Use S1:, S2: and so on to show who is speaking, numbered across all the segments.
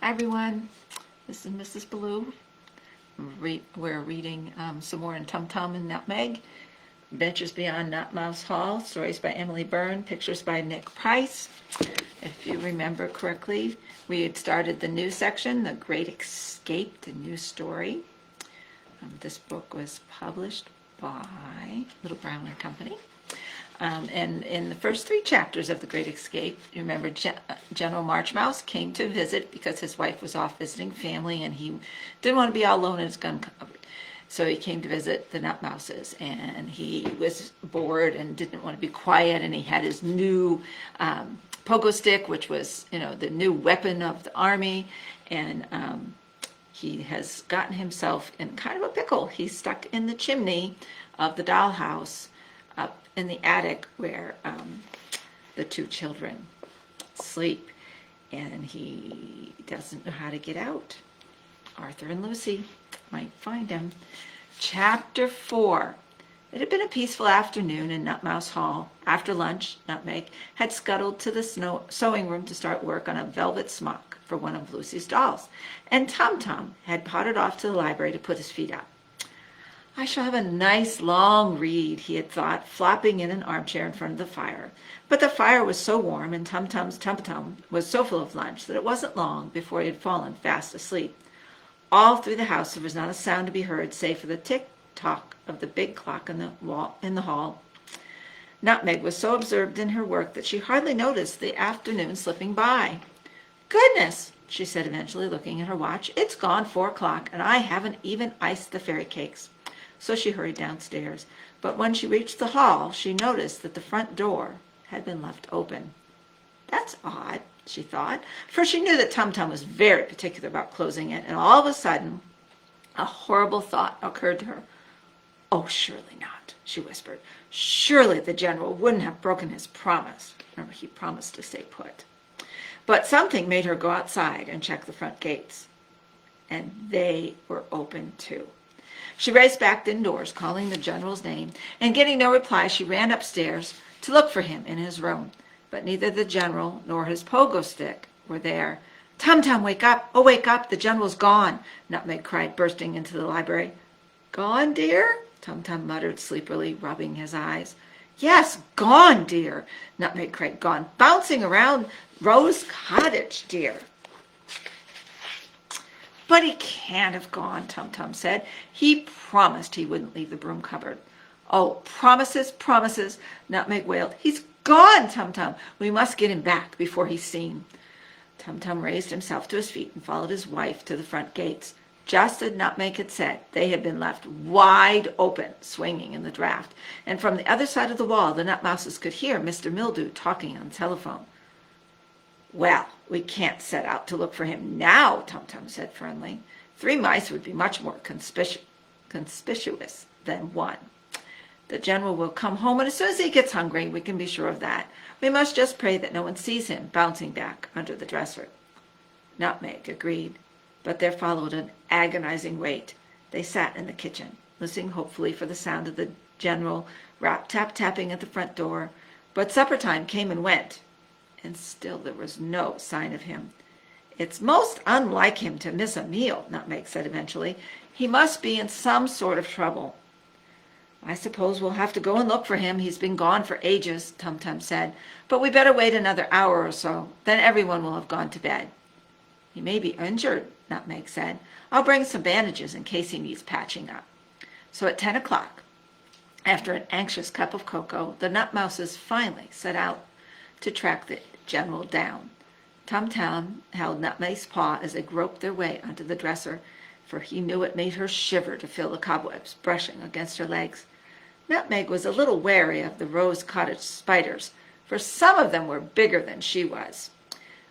S1: Hi everyone, this is Mrs. Blue. We're reading some more in Tum Tum and Nutmeg. Adventures Beyond Nutmouse Hall, stories by Emily Byrne, pictures by Nick Price. If you remember correctly, we had started the new section, The Great Escape, the new story. This book was published by Little Brown and Company. And in the first 3 chapters of The Great Escape, you remember General Marchmouse came to visit because his wife was off visiting family and he didn't want to be all alone in his gun cupboard. So he came to visit the Nutmouses, and he was bored and didn't want to be quiet, and he had his new pogo stick, which was, the new weapon of the army, and he has gotten himself in kind of a pickle. He's stuck in the chimney of the dollhouse up in the attic where the 2 children sleep, and he doesn't know how to get out. Arthur and Lucy might find him. Chapter 4. It had been a peaceful afternoon in Nutmouse Hall. After lunch, Nutmeg had scuttled to the sewing room to start work on a velvet smock for one of Lucy's dolls, and Tum Tum had pottered off to the library to put his feet up. I shall have a nice long read, he had thought, flopping in an armchair in front of the fire. But the fire was so warm and Tum Tum's tum-tum was so full of lunch that it wasn't long before he had fallen fast asleep. All through the house there was not a sound to be heard save for the tick-tock of the big clock in the hall. Nutmeg was so absorbed in her work that she hardly noticed the afternoon slipping by. "Goodness," she said eventually, looking at her watch, "it's gone 4 o'clock, and I haven't even iced the fairy cakes." So she hurried downstairs, but when she reached the hall, she noticed that the front door had been left open. "That's odd," she thought, for she knew that Tum Tum was very particular about closing it, and all of a sudden a horrible thought occurred to her. "Oh, surely not," she whispered. "Surely the general wouldn't have broken his promise." Remember, he promised to stay put. But something made her go outside and check the front gates, and they were open too. She raced back indoors, calling the general's name, and getting no reply, she ran upstairs to look for him in his room. But neither the general nor his pogo stick were there. "Tum Tum, wake up! Oh, wake up! The general's gone!" Nutmeg cried, bursting into the library. "Gone, dear?" Tum Tum muttered sleepily, rubbing his eyes. "Yes, gone, dear!" Nutmeg cried. "Gone bouncing around Rose Cottage, dear." "But he can't have gone," Tum Tum said. "He promised he wouldn't leave the broom cupboard." "Oh, promises, promises," Nutmeg wailed. "He's gone, Tum Tum. We must get him back before he's seen." Tum Tum raised himself to his feet and followed his wife to the front gates. Just as Nutmeg had said, they had been left wide open, swinging in the draught, and from the other side of the wall the Nutmouses could hear Mr. Mildew talking on the telephone. "Well, we can't set out to look for him now," Tum Tum said firmly. 3 mice would be much more conspicuous than 1. "The general will come home, and as soon as he gets hungry, we can be sure of that. We must just pray that no one sees him bouncing back under the dresser." Nutmeg agreed, but there followed an agonizing wait. They sat in the kitchen, listening hopefully for the sound of the general tap-tapping at the front door. But supper time came and went, and still there was no sign of him. "It's most unlike him to miss a meal," Nutmeg said eventually. "He must be in some sort of trouble." "I suppose we'll have to go and look for him. He's been gone for ages," Tum Tum said. "But we better wait another hour or so. Then everyone will have gone to bed." "He may be injured," Nutmeg said. "I'll bring some bandages in case he needs patching up." So at 10 o'clock, after an anxious cup of cocoa, the Nutmouses finally set out to track the general down. Tum Tum held Nutmeg's paw as they groped their way onto the dresser, for he knew it made her shiver to feel the cobwebs brushing against her legs. Nutmeg was a little wary of the Rose Cottage spiders, for some of them were bigger than she was.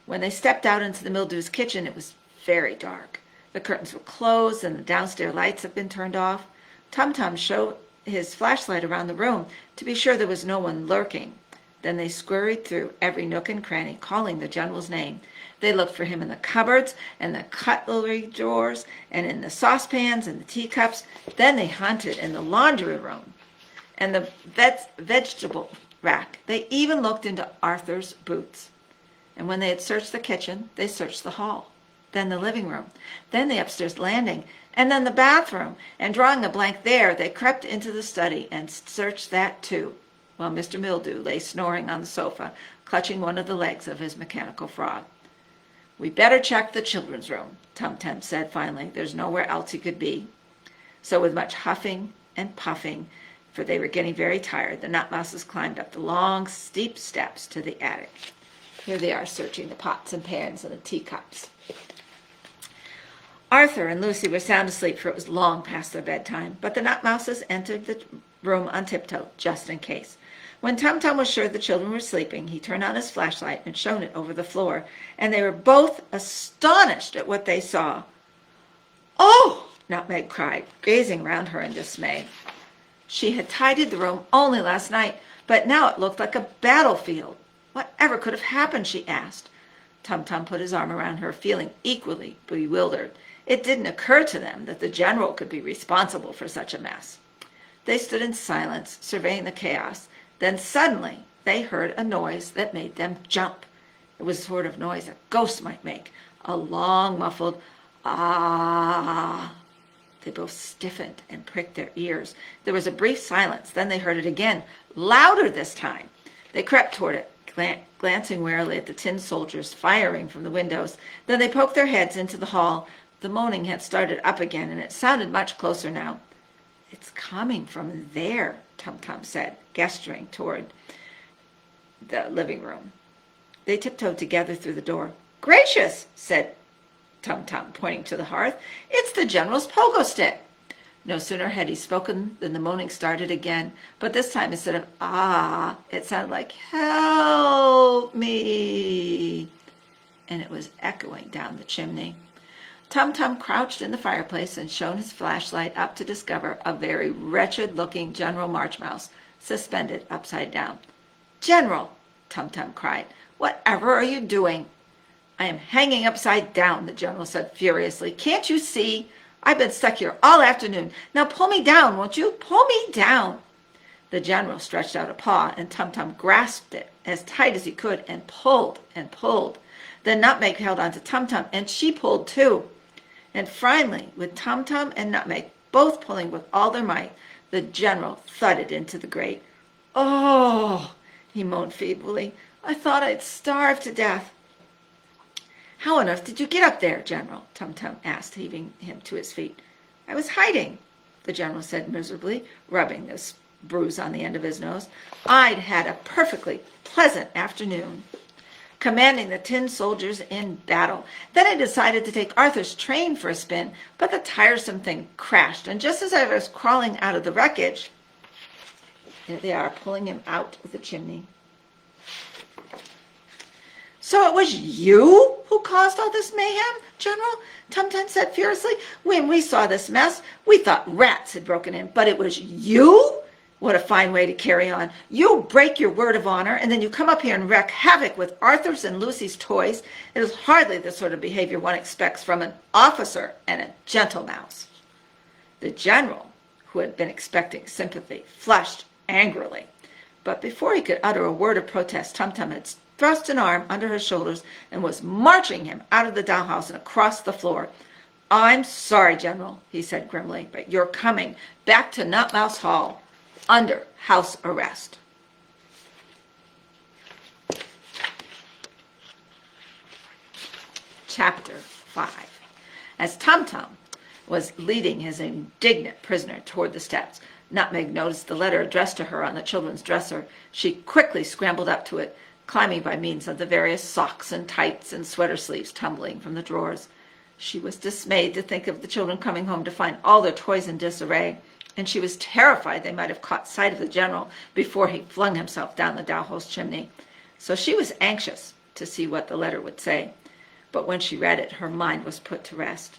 S1: When they stepped out into the Mildew's kitchen, it was very dark. The curtains were closed and the downstairs lights had been turned off. Tum Tum showed his flashlight around the room to be sure there was no one lurking. Then they scurried through every nook and cranny, calling the general's name. They looked for him in the cupboards and the cutlery drawers and in the saucepans and the teacups. Then they hunted in the laundry room and the vegetable rack. They even looked into Arthur's boots. And when they had searched the kitchen, they searched the hall. then the living room, then the upstairs landing, and then the bathroom, and drawing a blank there, they crept into the study and searched that too, while Mr. Mildew lay snoring on the sofa, clutching one of the legs of his mechanical frog. "We better check the children's room," Tum Tum said finally. "There's nowhere else he could be." So with much huffing and puffing, for they were getting very tired, the Nutmouses climbed up the long, steep steps to the attic. Here they are searching the pots and pans and the teacups. Arthur and Lucy were sound asleep, for it was long past their bedtime, but the Nutmouses entered the room on tiptoe, just in case. When Tum Tum was sure the children were sleeping, he turned on his flashlight and shone it over the floor, and they were both astonished at what they saw. "Oh!" Nutmeg cried, gazing round her in dismay. She had tidied the room only last night, but now it looked like a battlefield. Whatever could have happened, she asked. Tum Tum put his arm around her, feeling equally bewildered. It didn't occur to them that the general could be responsible for such a mess. They stood in silence, surveying the chaos. Then suddenly they heard a noise that made them jump. It was the sort of noise a ghost might make, a long, muffled "ah." They both stiffened and pricked their ears. There was a brief silence. Then they heard it again, louder this time. They crept toward it, glancing warily at the tin soldiers firing from the windows. Then they poked their heads into the hall. The moaning had started up again, and it sounded much closer now. "It's coming from there," Tum Tum said, gesturing toward the living room. They tiptoed together through the door. "Gracious," said Tum Tum, pointing to the hearth. "It's the general's pogo stick." No sooner had he spoken than the moaning started again, but this time instead of "ah," it sounded like "help me," and it was echoing down the chimney. Tum Tum crouched in the fireplace and shone his flashlight up to discover a very wretched-looking General Marchmouse suspended upside down. "General!" Tum Tum cried. "Whatever are you doing?" "I am hanging upside down," the general said furiously. "Can't you see? I've been stuck here all afternoon. Now pull me down, won't you? Pull me down." The general stretched out a paw, and Tum Tum grasped it as tight as he could and pulled and pulled. Then Nutmeg held on to Tum Tum, and she pulled too. And finally, with Tum Tum and Nutmeg both pulling with all their might, the general thudded into the grate. "Oh," he moaned feebly, "I thought I'd starve to death." "How on earth did you get up there, General?" Tum Tum asked, heaving him to his feet. "I was hiding," the general said miserably, rubbing this bruise on the end of his nose. "I'd had a perfectly pleasant afternoon, commanding the tin soldiers in battle. Then I decided to take Arthur's train for a spin, but the tiresome thing crashed, and just as I was crawling out of the wreckage," there they are, pulling him out of the chimney. "So it was you who caused all this mayhem, General?" Tum Tum said furiously. "When we saw this mess, we thought rats had broken in, but it was you? What a fine way to carry on. You break your word of honor, and then you come up here and wreak havoc with Arthur's and Lucy's toys. It is hardly the sort of behavior one expects from an officer and a gentle mouse." The general, who had been expecting sympathy, flushed angrily. But before he could utter a word of protest, Tum Tum had thrust an arm under his shoulders and was marching him out of the dollhouse and across the floor. "I'm sorry, General," he said grimly, "but you're coming back to Nutmouse Hall under house arrest." Chapter 5. As Tum Tum was leading his indignant prisoner toward the steps, Nutmeg noticed the letter addressed to her on the children's dresser. She quickly scrambled up to it, climbing by means of the various socks and tights and sweater sleeves tumbling from the drawers. She was dismayed to think of the children coming home to find all their toys in disarray, and she was terrified they might have caught sight of the general before he flung himself down the dollhouse chimney. So she was anxious to see what the letter would say. But when she read it, her mind was put to rest.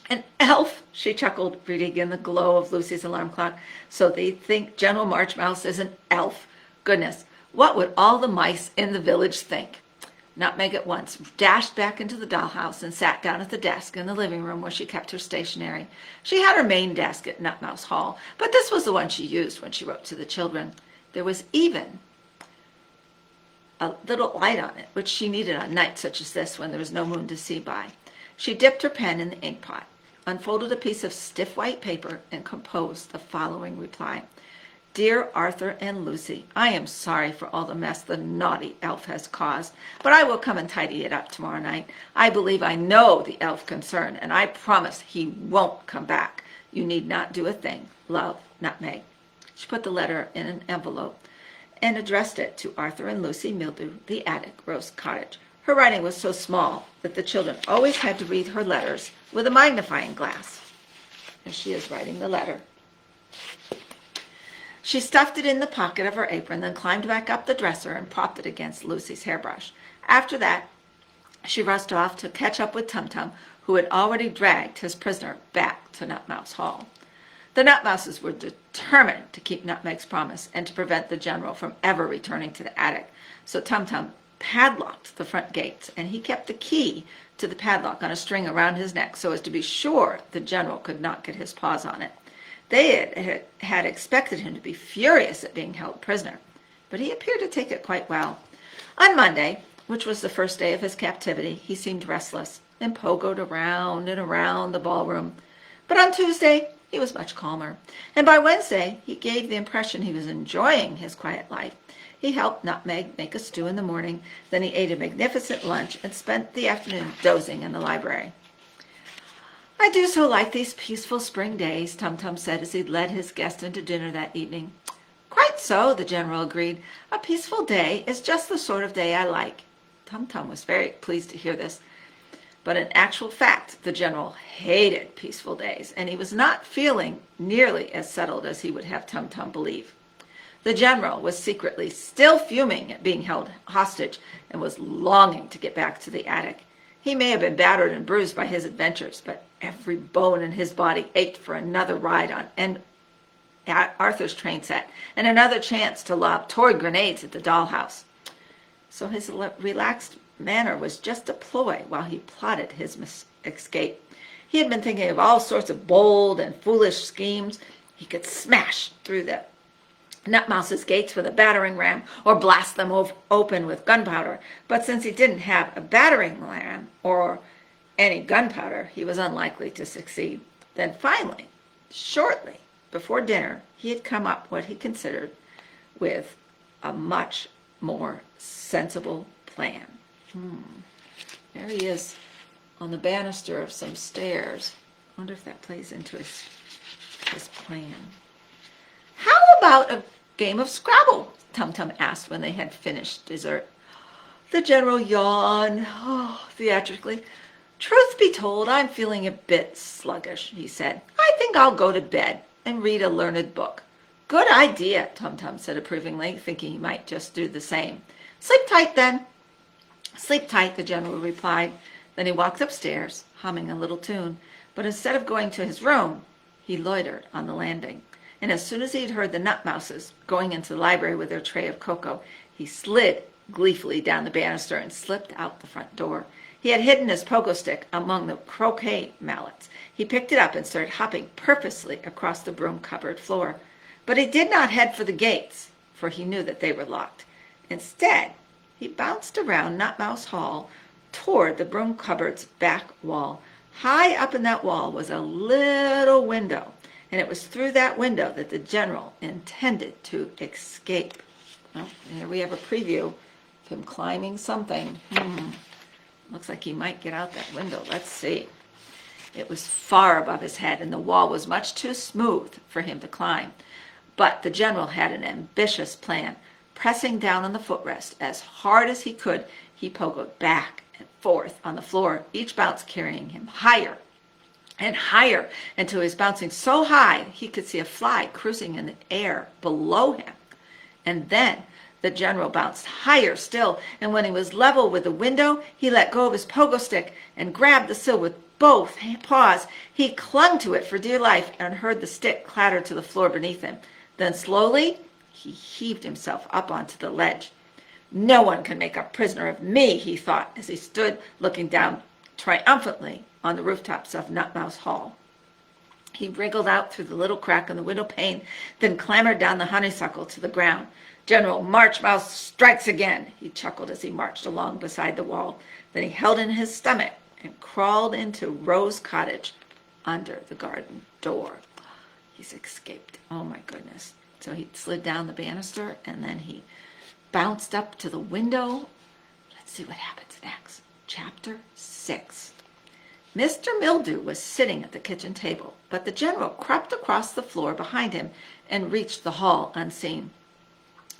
S1: "An elf," she chuckled, reading in the glow of Lucy's alarm clock. "So they think General Marchmouse is an elf. Goodness, what would all the mice in the village think?" Nutmeg at once dashed back into the dollhouse and sat down at the desk in the living room where she kept her stationery. She had her main desk at Nutmouse Hall, but this was the one she used when she wrote to the children. There was even a little light on it, which she needed on nights such as this when there was no moon to see by. She dipped her pen in the ink pot, unfolded a piece of stiff white paper, and composed the following reply. Dear Arthur and Lucy, I am sorry for all the mess the naughty elf has caused, but I will come and tidy it up tomorrow night. I believe I know the elf concerned, and I promise he won't come back. You need not do a thing. Love, Nutmeg. She put the letter in an envelope and addressed it to Arthur and Lucy Mildew, The Attic, Rose Cottage. Her writing was so small that the children always had to read her letters with a magnifying glass. And she is writing the letter. She stuffed it in the pocket of her apron, then climbed back up the dresser and propped it against Lucy's hairbrush. After that, she rushed off to catch up with Tum Tum, who had already dragged his prisoner back to Nutmouse Hall. The Nutmouses were determined to keep Nutmeg's promise and to prevent the general from ever returning to the attic. So Tum Tum padlocked the front gates, and he kept the key to the padlock on a string around his neck so as to be sure the general could not get his paws on it. They had expected him to be furious at being held prisoner, but he appeared to take it quite well. On Monday, which was the first day of his captivity, he seemed restless and pogoed around and around the ballroom. But on Tuesday, he was much calmer, and by Wednesday, he gave the impression he was enjoying his quiet life. He helped Nutmeg make a stew in the morning, then he ate a magnificent lunch and spent the afternoon dozing in the library. I do so like these peaceful spring days, Tum Tum said as he led his guest into dinner that evening. Quite so, the general agreed. A peaceful day is just the sort of day I like. Tum Tum was very pleased to hear this. But in actual fact, the general hated peaceful days, and he was not feeling nearly as settled as he would have Tum Tum believe. The general was secretly still fuming at being held hostage and was longing to get back to the attic. He may have been battered and bruised by his adventures, but every bone in his body ached for another ride on Arthur's train set and another chance to lob toy grenades at the dollhouse. So his relaxed manner was just a ploy while he plotted his escape. He had been thinking of all sorts of bold and foolish schemes. He could smash through the Nutmouse's gates with a battering ram or blast them open with gunpowder. But since he didn't have a battering ram or any gunpowder, he was unlikely to succeed. Then finally, shortly before dinner, he had come up what he considered with a much more sensible plan. There he is on the banister of some stairs. I wonder if that plays into his plan. How about a game of Scrabble? Tum Tum asked when they had finished dessert. The general yawned theatrically. Truth be told, I'm feeling a bit sluggish, he said. I think I'll go to bed and read a learned book. Good idea, Tum Tum said approvingly, thinking he might just do the same. Sleep tight then. Sleep tight, the general replied. Then he walked upstairs, humming a little tune, but instead of going to his room, he loitered on the landing. And as soon as he had heard the Nutmouses going into the library with their tray of cocoa, he slid gleefully down the banister and slipped out the front door. He had hidden his pogo stick among the croquet mallets. He picked it up and started hopping purposely across the broom cupboard floor. But he did not head for the gates, for he knew that they were locked. Instead, he bounced around Nutmouse Hall toward the broom cupboard's back wall. High up in that wall was a little window, and it was through that window that the general intended to escape. Well, here we have a preview of him climbing something. Looks like he might get out that window. Let's see. It was far above his head, and the wall was much too smooth for him to climb. But the general had an ambitious plan. Pressing down on the footrest as hard as he could, he pogoed back and forth on the floor, each bounce carrying him higher and higher until he was bouncing so high he could see a fly cruising in the air below him. And then the general bounced higher still, and when he was level with the window, he let go of his pogo stick and grabbed the sill with both paws. He clung to it for dear life and heard the stick clatter to the floor beneath him. Then slowly, he heaved himself up onto the ledge. No one can make a prisoner of me, he thought, as he stood looking down triumphantly on the rooftops of Nutmouse Hall. He wriggled out through the little crack in the window pane, then clambered down the honeysuckle to the ground. General March Mouse strikes again, he chuckled as he marched along beside the wall. Then he held in his stomach and crawled into Rose Cottage under the garden door. He's escaped. Oh my goodness. So he slid down the banister and then he bounced up to the window. Let's see what happens next. Chapter 6. Mr. Mildew was sitting at the kitchen table, but the general crept across the floor behind him and reached the hall unseen.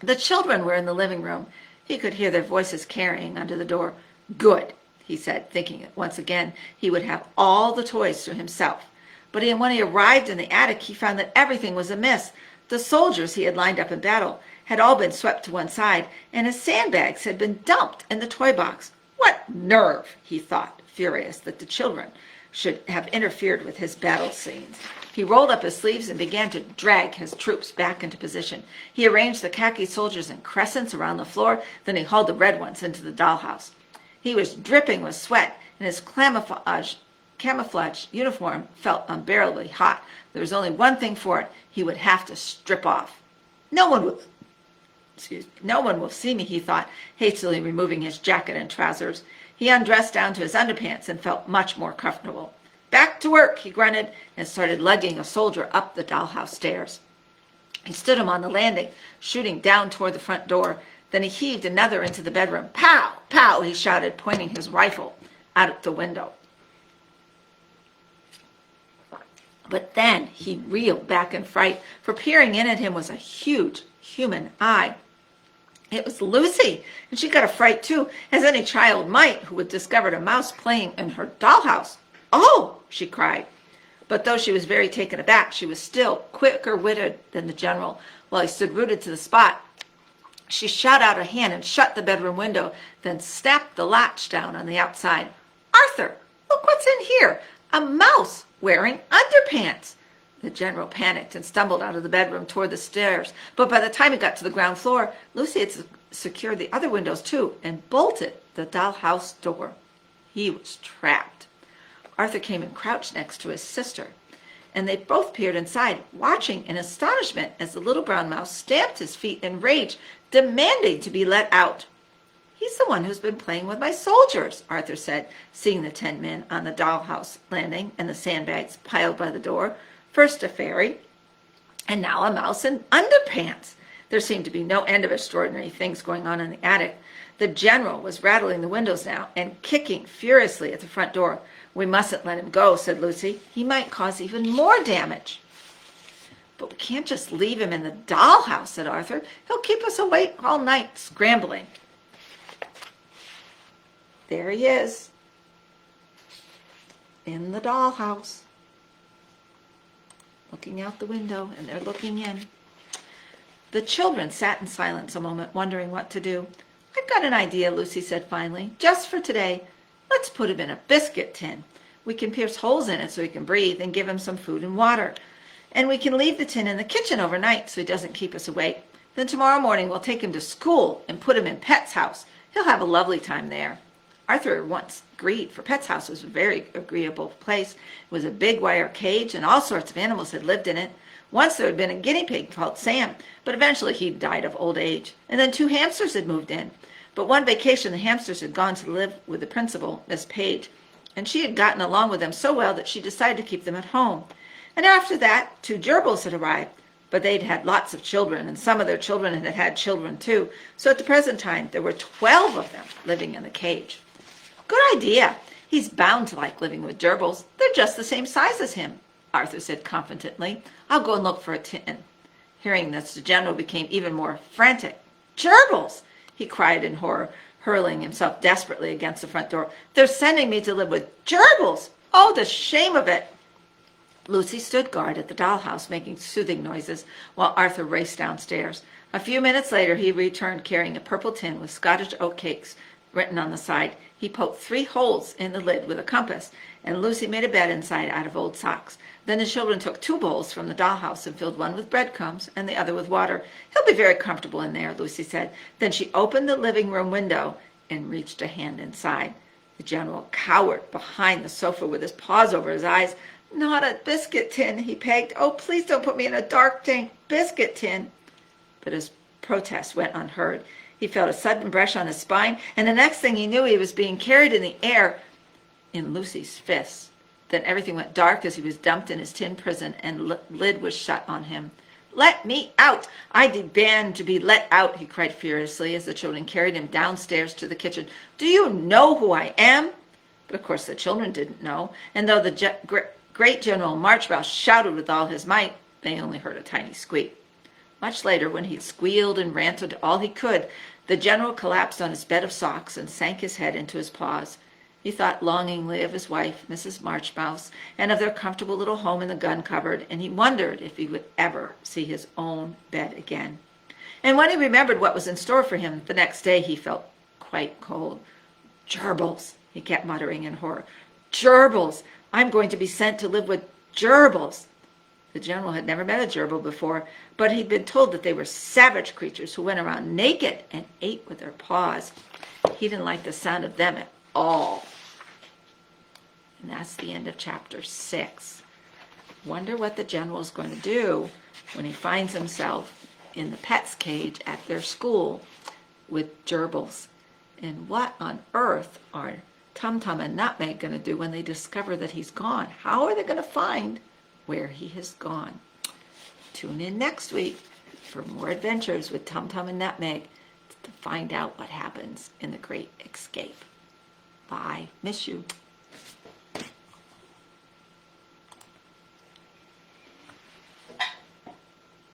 S1: The children were in the living room. He could hear their voices carrying under the door. Good, he said, thinking that once again he would have all the toys to himself. But when he arrived in the attic, he found that everything was amiss. The soldiers he had lined up in battle had all been swept to one side, and his sandbags had been dumped in the toy box. What nerve, he thought, furious that the children should have interfered with his battle scenes. He rolled up his sleeves and began to drag his troops back into position. He arranged the khaki soldiers in crescents around the floor, then he hauled the red ones into the dollhouse. He was dripping with sweat, and his camouflage uniform felt unbearably hot. There was only one thing for it. He would have to strip off. No one will see me, he thought, hastily removing his jacket and trousers. He undressed down to his underpants and felt much more comfortable. Back to work, he grunted, and started lugging a soldier up the dollhouse stairs. He stood him on the landing, shooting down toward the front door. Then he heaved another into the bedroom. Pow! Pow! He shouted, pointing his rifle out the window. But then he reeled back in fright, for peering in at him was a huge human eye. It was Lucy, and she got a fright too, as any child might who had discovered a mouse playing in her dollhouse. Oh, she cried. But though she was very taken aback, she was still quicker-witted than the general. While he stood rooted to the spot, she shot out her hand and shut the bedroom window, then snapped the latch down on the outside. Arthur, look what's in here, a mouse wearing underpants. The general panicked and stumbled out of the bedroom toward the stairs, but by the time he got to the ground floor, Lucy had secured the other windows too and bolted the dollhouse door. He was trapped. Arthur came and crouched next to his sister, and they both peered inside, watching in astonishment as the little brown mouse stamped his feet in rage, demanding to be let out. He's the one who's been playing with my soldiers, Arthur said, seeing the 10 men on the dollhouse landing and the sandbags piled by the door. First a fairy, and now a mouse in underpants. There seemed to be no end of extraordinary things going on in the attic. The general was rattling the windows now and kicking furiously at the front door. We mustn't let him go, said Lucy. He might cause even more damage. But we can't just leave him in the dollhouse, said Arthur. He'll keep us awake all night, scrambling. There he is, in the dollhouse, looking out the window, and they're looking in. The children sat in silence a moment, wondering what to do. I've got an idea, Lucy said finally. Just for today, let's put him in a biscuit tin. We can pierce holes in it so he can breathe and give him some food and water. And we can leave the tin in the kitchen overnight so he doesn't keep us awake. Then tomorrow morning we'll take him to school and put him in Pet's house. He'll have a lovely time there. Arthur once agreed, for Pet's house was a very agreeable place. It was a big wire cage, and all sorts of animals had lived in it. Once there had been a guinea pig called Sam, but eventually he died of old age. And then 2 hamsters had moved in. But one vacation, the hamsters had gone to live with the principal, Miss Page, and she had gotten along with them so well that she decided to keep them at home. And after that, 2 gerbils had arrived, but they'd had lots of children, and some of their children had had children too. So at the present time, there were 12 of them living in the cage. Good idea. He's bound to like living with gerbils. They're just the same size as him, Arthur said confidently. I'll go and look for a tin. Hearing this, the general became even more frantic. Gerbils! He cried in horror, hurling himself desperately against the front door. They're sending me to live with gerbils! Oh, the shame of it! Lucy stood guard at the dollhouse, making soothing noises, while Arthur raced downstairs. A few minutes later, he returned carrying a purple tin with Scottish oat cakes written on the side. He poked 3 holes in the lid with a compass, and Lucy made a bed inside out of old socks. Then the children took 2 bowls from the dollhouse and filled one with breadcrumbs and the other with water. He'll be very comfortable in there, Lucy said. Then she opened the living room window and reached a hand inside. The general cowered behind the sofa with his paws over his eyes. Not a biscuit tin, he begged. Oh, please don't put me in a dark, dank biscuit tin. But his protest went unheard. He felt a sudden brush on his spine, and the next thing he knew, he was being carried in the air. in Lucy's fists. Then everything went dark as he was dumped in his tin prison and lid was shut on him. "Let me out! I demand to be let out," he cried furiously as the children carried him downstairs to the kitchen. "Do you know who I am?" But of course the children didn't know, and though the great General Marchmouse shouted with all his might, they only heard a tiny squeak. Much later, when he'd squealed and ranted all he could, the general collapsed on his bed of socks and sank his head into his paws. He thought longingly of his wife, Mrs. Marchmouse, and of their comfortable little home in the gun cupboard, and he wondered if he would ever see his own bed again. And when he remembered what was in store for him the next day, he felt quite cold. "Gerbils," he kept muttering in horror. "Gerbils! I'm going to be sent to live with gerbils." The general had never met a gerbil before, but he'd been told that they were savage creatures who went around naked and ate with their paws. He didn't like the sound of them at all. And that's the end of chapter 6. Wonder what the general's going to do when he finds himself in the pet's cage at their school with gerbils. And what on earth are Tum Tum and Nutmeg going to do when they discover that he's gone? How are they going to find where he has gone? Tune in next week for more adventures with Tum Tum and Nutmeg to find out what happens in the Great Escape. Bye. Miss you.